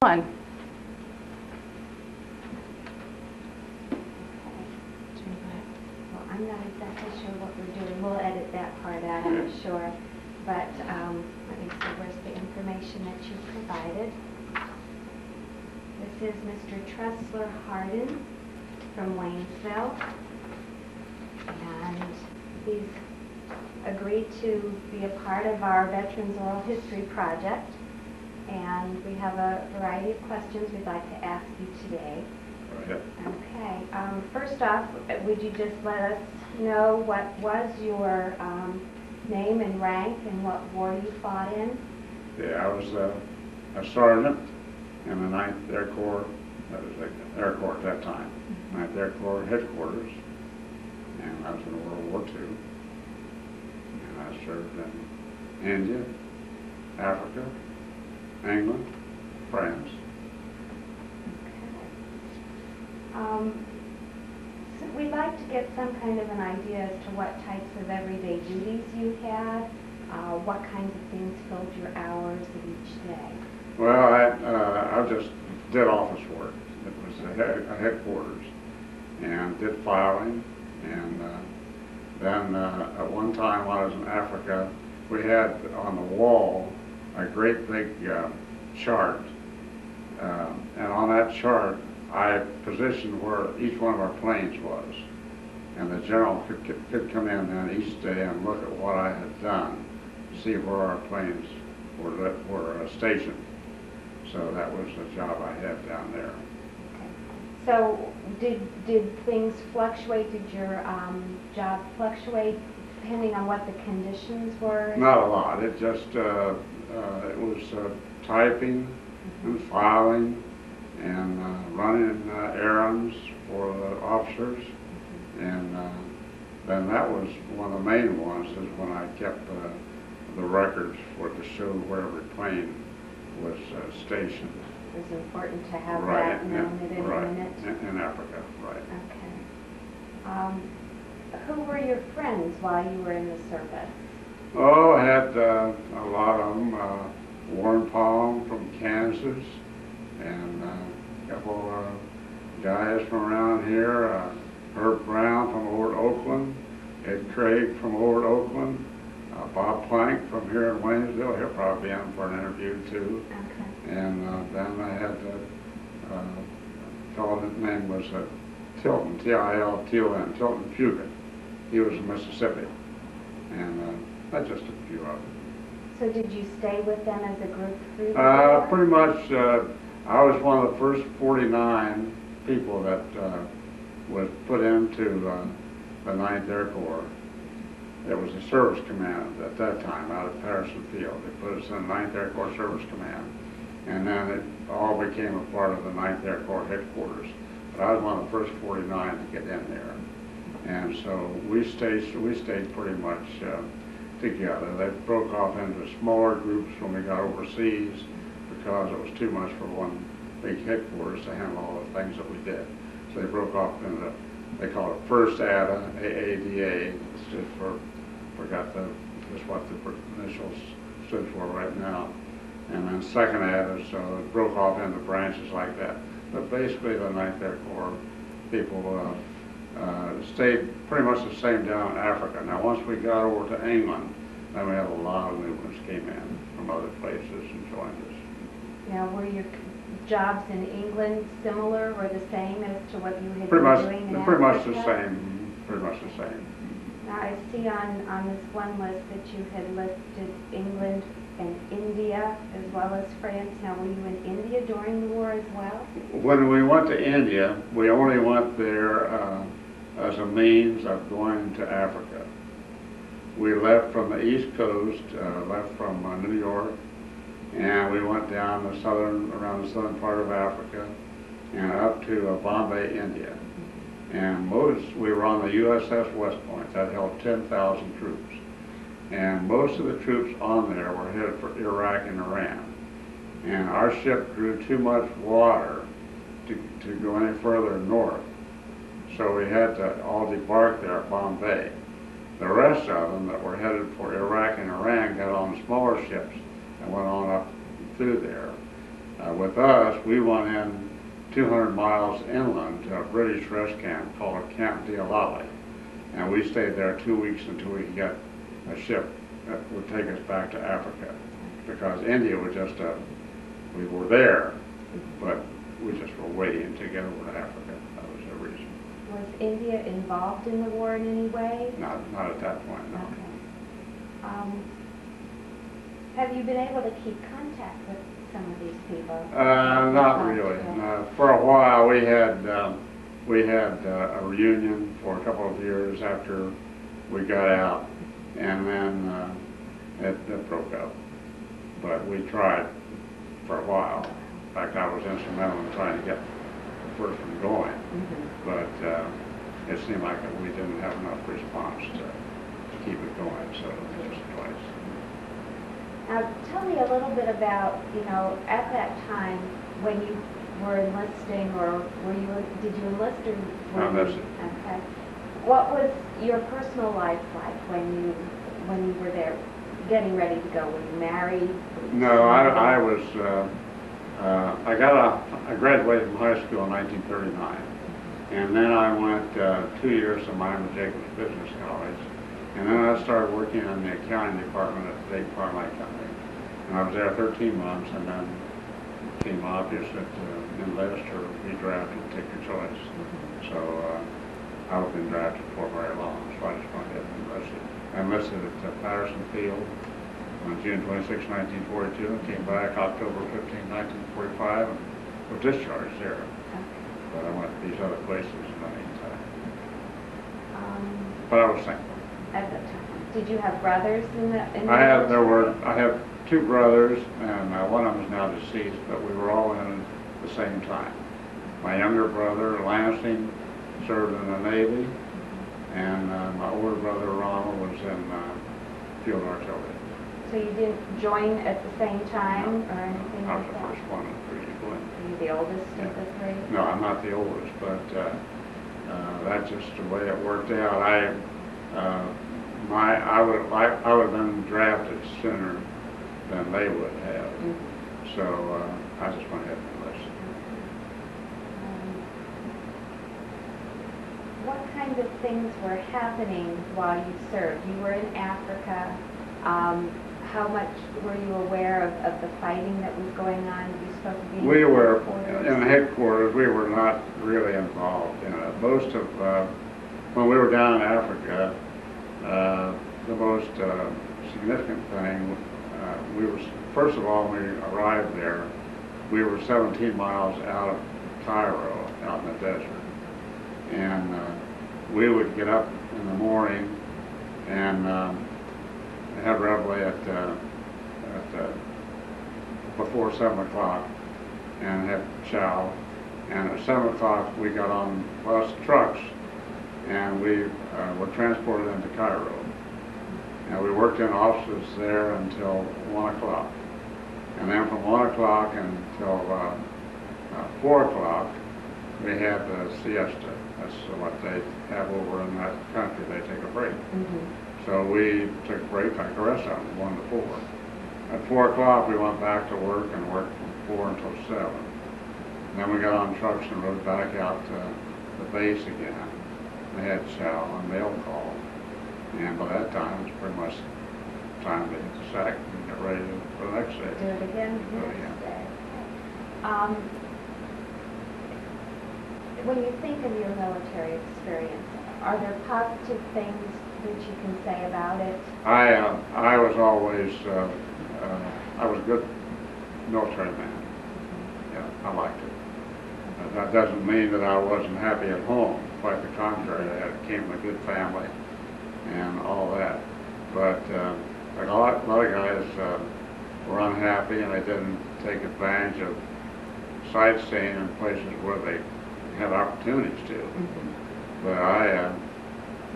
One. Well, I'm not exactly sure what we're doing. We'll edit that part out, I'm sure. But let me see, where's the information that you provided? This is Mr. Tressler Hardin from Waynesville. And he's agreed to be a part of our Veterans Oral History Project. And we have a variety of questions we'd like to ask you today. Go ahead. Okay. First off, would you just let us know what was your name and rank and what war you fought in? Yeah, I was a sergeant in the 9th Air Corps. That was the Air Corps at that time. 9th Air Corps headquarters. And I was in World War II. And I served in India, Africa, England, France. Okay. So we'd like to get some kind of an idea as to what types of everyday duties you had, what kinds of things filled your hours of each day. Well, I just did office work. It was a headquarters, and did filing. And then at one time when I was in Africa, we had on the wall a great big chart, and on that chart I positioned where each one of our planes was, and the general could come in then each day and look at what I had done to see where our planes were stationed. So that was the job I had down there. Okay. So did things fluctuate? Did your job fluctuate depending on what the conditions were? Not a lot. It just it was typing and filing and running errands for the officers, and then that was one of the main ones is when I kept the records to show where every plane was stationed. It was important to have Right, that known at any minute. In Africa, right. Okay. Who were your friends while you were in the service? Oh, I had a lot of them. Warren Palm from Kansas, and a couple of guys from around here. Herb Brown from over at Oakland, Ed Craig from over at Oakland, Bob Plank from here in Waynesville. He'll probably be in for an interview too. Okay. And then I had a fellow, his name was Tilton, T-I-L-T-O-N, Tilton Fugit. He was from Mississippi, and that's just a few of them. So did you stay with them as a group through the war? Pretty much, I was one of the first 49 people that was put into the 9th Air Corps. It was a service command at that time out at Patterson Field. They put us in the 9th Air Corps Service Command, and then it all became a part of the 9th Air Corps headquarters. But I was one of the first 49 to get in there, and so we stayed pretty much together. They broke off into smaller groups when we got overseas because it was too much for one big headquarters to handle all the things that we did. So they broke off into, they call it First ADA, AADA. It's just forgot just what the initials stood for right now. And then Second ADA, so it broke off into branches like that. But basically the 9th Air Corps people stayed pretty much the same down in Africa. Now once we got over to England, then we had a lot of new ones came in from other places and joined us. Now, were your jobs in England similar or the same as to what you had Pretty been much, doing in pretty much Africa? the same. Pretty much the same. Now, I see on this one list that you had listed England and India as well as France. Now, were you in India during the war as well? When we went to India, we only went there as a means of going to Africa. We left from the East Coast, left from New York, and we went down around the southern part of Africa and up to Bombay, India. And we were on the USS West Point that held 10,000 troops. And most of the troops on there were headed for Iraq and Iran. And our ship drew too much water to go any further north. So we had to all debark there at Bombay. The rest of them that were headed for Iraq and Iran got on smaller ships and went on up through there. With us, we went in 200 miles inland to a British rest camp called Camp Dialali. And we stayed there 2 weeks until we could get a ship that would take us back to Africa. Because India was just we were there, but we just were waiting to get over to Africa. That was the reason. Was India involved in the war in any way? Not at that point, no. Okay. Have you been able to keep contact with some of these people? Not really. For a while, we had a reunion for a couple of years after we got out, and then it broke up. But we tried for a while. In fact, I was instrumental in trying to get the first one going, but it seemed like we didn't have enough response to keep it going, so just twice. Now, tell me a little bit about, at that time when you were enlisting, or did you enlist or were you? Enlisted. Okay. What was your personal life like when you were there, getting ready to go? Were you married? No, I was. I graduated from high school in 1939, and then I went 2 years to Miami Jacobs Business College, and then I started working in the accounting department at the Dayton Farm Light Company. And I was there 13 months, and then it became obvious that enlist or be drafted, take your choice. So I haven't been drafted for very long, so I just went ahead and enlisted. I enlisted at Patterson Field on June 26, 1942, and came back October 15, 1945, and was discharged there. But I went to these other places in the meantime. But I was thankful. At that time, did you have brothers in the? I have 2 brothers, and one of them is now deceased, but we were all in at the same time. My younger brother, Lansing, served in the Navy, and my older brother, Ronald, was in field artillery. So you didn't join at the same time or anything I was like the that? first one of 3 to go in. Are you the oldest of the 3? No, I'm not the oldest, but that's just the way it worked out. I would have been drafted sooner than they would have. So I just went ahead and enlisted. What kind of things were happening while you served? You were in Africa. How much were you aware of the fighting that was going on? You spoke of being We were headquarters. in the headquarters. We were not really involved in it. Most of when we were down in Africa, the most significant thing, first of all, when we arrived there, we were 17 miles out of Cairo, out in the desert. And we would get up in the morning and have reveille at before 7 o'clock and have chow. And at 7 o'clock, we got on bus trucks and we were transported into Cairo. And we worked in offices there until 1 o'clock. And then from 1 o'clock until 4 o'clock, we had the siesta. That's what they have over in that country. They take a break. So we took a break like the rest of them, 1 to 4. At 4 o'clock, we went back to work and worked from 4 until 7. And then we got on trucks and rode back out to the base again. They had chow and mail call. And by that time, it was pretty much time to hit the sack and get ready for the next day. Do it again the next day. When you think of your military experience, are there positive things that you can say about it? I was always, I was a good military man. Yeah, I liked it. That doesn't mean that I wasn't happy at home. Quite the contrary, I came from a good family and all that. But like a lot of guys were unhappy and they didn't take advantage of sightseeing in places where they had opportunities to. But I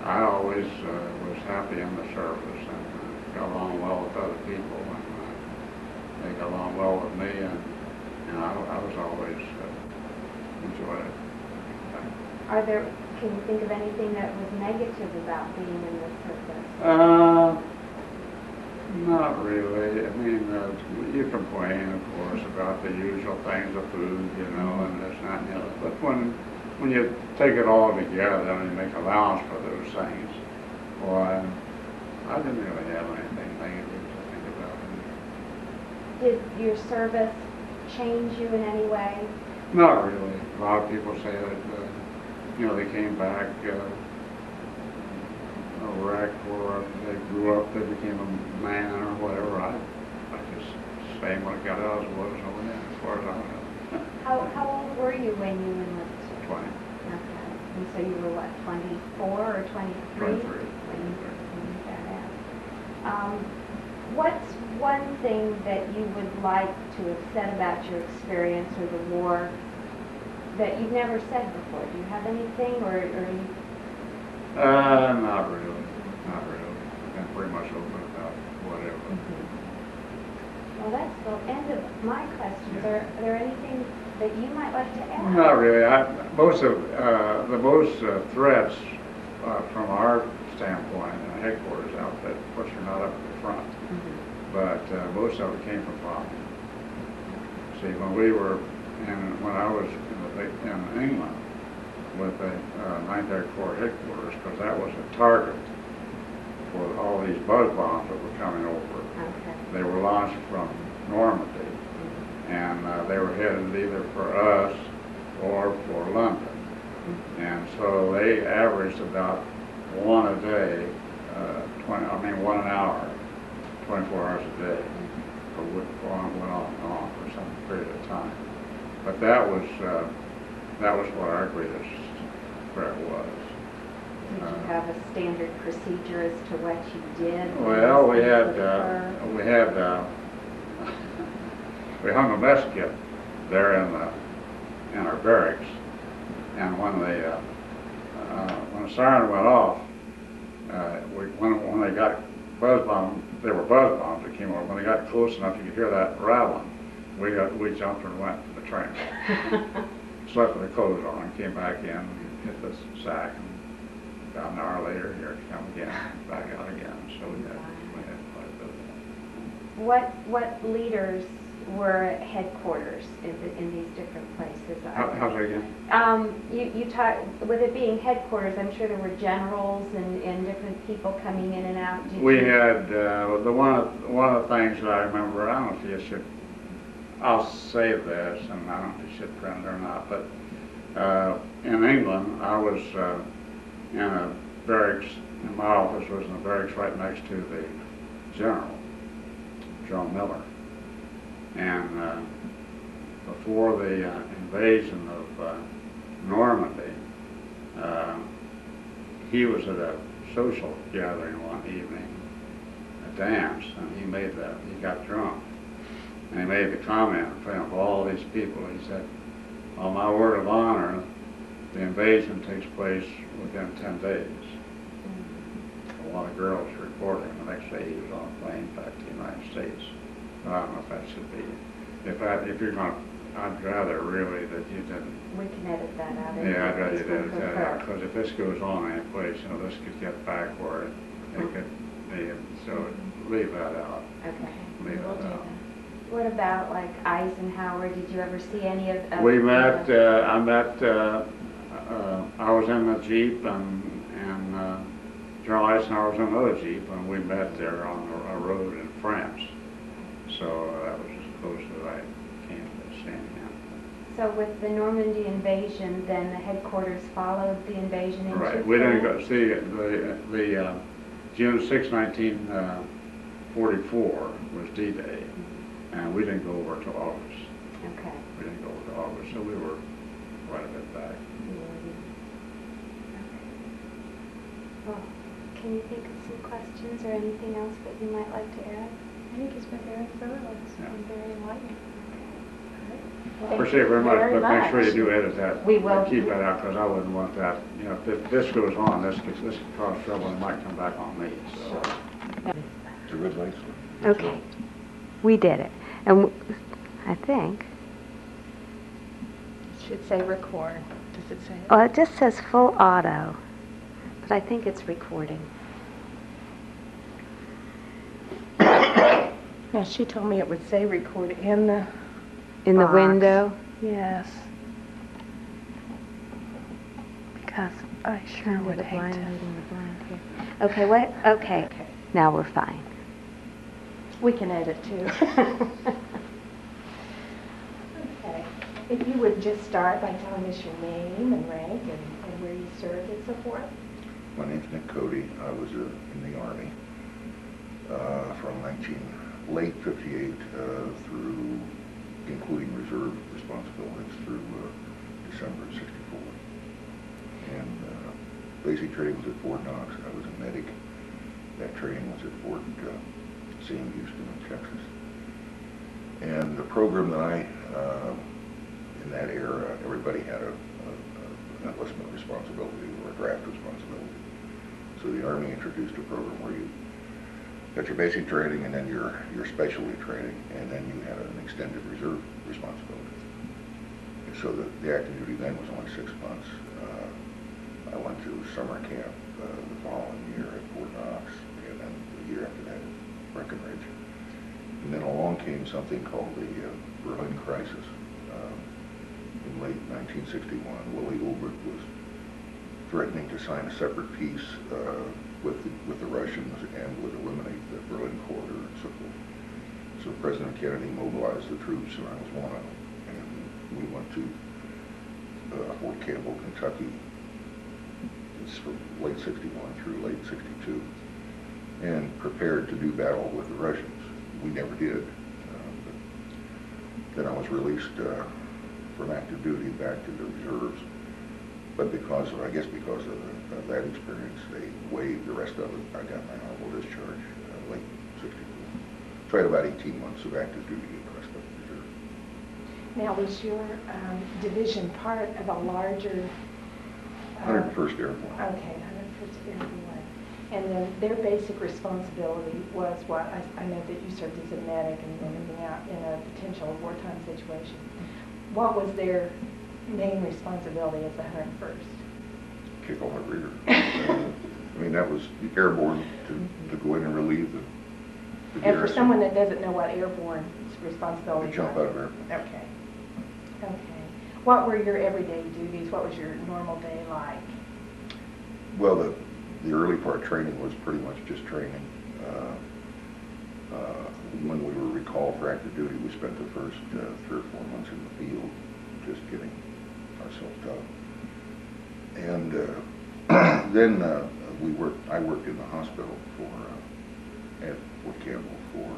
always was happy in the service and got along well with other people, and they got along well with me, and I was always enjoyed it. Can you think of anything that was negative about being in the service? Not really. I mean, you complain, of course, about the usual things, the food, you know, and this and that and the other. But when you take it all together and you make allowance for those things, why, I didn't really have anything negative to think about. Did your service change you in any way? Not really. A lot of people say that, you know, they came back a wreck, or they grew up, they became a man or whatever. I just same what I got out as it was over there, as far as I know. How old were you when you enlisted? 20. Okay. And so you were what, 24 or 23? 23. When you got out. What's one thing that you would like to have said about your experience with the war that you've never said before? Do you have anything, or you? Not really. Not really. I've been pretty much open about whatever. Well, that's the end of my questions. Are there anything that you might like to add? Not really. Most of the threats from our standpoint, headquarters outfit, of course, you're not up at the front, but most of it came from bombing. See, when I was in England with the 9th Air Corps headquarters, because that was a target for all these buzz bombs that were coming over. Okay. They were launched from Normandy, and they were headed either for us or for London. And so they averaged about one a day, 1 an hour, 24 hours a day. So it went on and on for some period of time. But that was what our greatest threat was. Did you have a standard procedure as to what you did? Well, we hung a mess kit there in our barracks, and when the siren went off, when they got buzz bombs, they were buzz bombs that came over. When they got close enough, you could hear that rattling. We jumped and went to the train, slept with the clothes on, and came back in, hit the sack, and about an hour later, here it come again, back out again. So we had quite a bit of that. What leaders were at headquarters in these different places? How's that again? You talk, with it being headquarters, I'm sure there were generals and different people coming in and out. We had one of the things that I remember. I don't know if you should. I'll say this, and I don't know if you should print it or not. But in England, I was in a barracks. And my office was in a barracks right next to the general, John Miller. And before the invasion of Normandy, he was at a social gathering one evening, a dance, and he got drunk. And he made the comment in front of all these people. He said, "On my word of honor, the invasion takes place within 10 days. A lot of girls reported him. The next day he was on a plane back to the United States. I don't know if that should be. If you're going to, I'd rather really that you didn't. We can edit that out. Yeah, I'd rather you edit that out, because if this goes on any place, this could get backward. It could be, so leave that out. Okay. Leave that out. What about like Eisenhower? Did you ever see any of? We met. I was in the Jeep, and General Eisenhower was in another Jeep, and we met there on a road in France. So that was as close as I came to seeing him. So with the Normandy invasion, then the headquarters followed the invasion into France? Right. We didn't go see the June 6, 1944 was D-Day, and we didn't go over to August. Okay. We didn't go over to August, so we were quite a bit back. Okay. Well, can you think of some questions or anything else that you might like to add? I think it's been very thorough. It's been very enlightening. Well, Appreciate it very much, very but make sure you much. do edit that. We will. Keep that out, because I wouldn't want that. If this goes on, this could cause trouble, and it might come back on me. So. It's a good length. Okay. We did it. And I think, It should say record. Does it say it? well, it just says full auto, but I think it's recording. Now, she told me it would say record in the In the box. window? Yes. Because I sure would The hate blind to. leading the blind here. Okay, what? Okay. Now we're fine. We can edit too. Okay. If you would just start by telling us your name and rank and where you served and so forth. My name's Nick Cody. I was in the Army from late 58 through, including reserve responsibilities, through December of 64. And basic training was at Fort Knox. I was a medic. That training was at Fort Sam Houston in Texas. And the program that in that era, everybody had an enlistment responsibility or a draft responsibility. So the Army introduced a program where you got your basic training and then your specialty training, and then you had an extended reserve responsibility. And so the active duty then was only 6 months. I went to summer camp the following year at Fort Knox, and then the year after that at Breckenridge. And then along came something called the Berlin Crisis. In late 1961, Willie Ulbricht was threatening to sign a separate peace with the Russians and would eliminate the Berlin Corridor and so forth. So President Kennedy mobilized the troops, and I was one of them. And we went to Fort Campbell, Kentucky. It's from late 61 through late 62, and prepared to do battle with the Russians. We never did. But then I was released from active duty back to the reserves. But because of that experience, they waived the rest of it. I got my honorable discharge late 64. So I had about 18 months of active duty and the rest of the reserve. Now, was your division part of a larger... 101st Airborne. Okay, 101st Airborne. And then their basic responsibility was what? I know that you served as a medic and moving out in a potential wartime situation. What was their main responsibility as the 101st? Kick all that rear. I mean, that was airborne to go in and relieve the And garrison. for someone that doesn't know what airborne responsibility To jump out of airplane. Okay. Okay. What were your everyday duties? What was your normal day like? Well, the early part training was pretty much just training. When we were recalled for active duty, we spent the first 3 or 4 months in the field just getting ourselves tough. And then I worked in the hospital at Fort Campbell for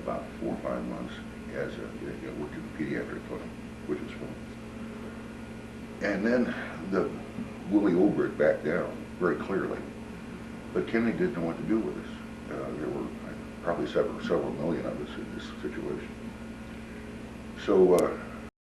about 4 or 5 months I worked in the pediatric clinic, which was fun. And then Willie Ulbricht backed down very clearly, but Kennedy didn't know what to do with us. There were probably several million of us in this situation. So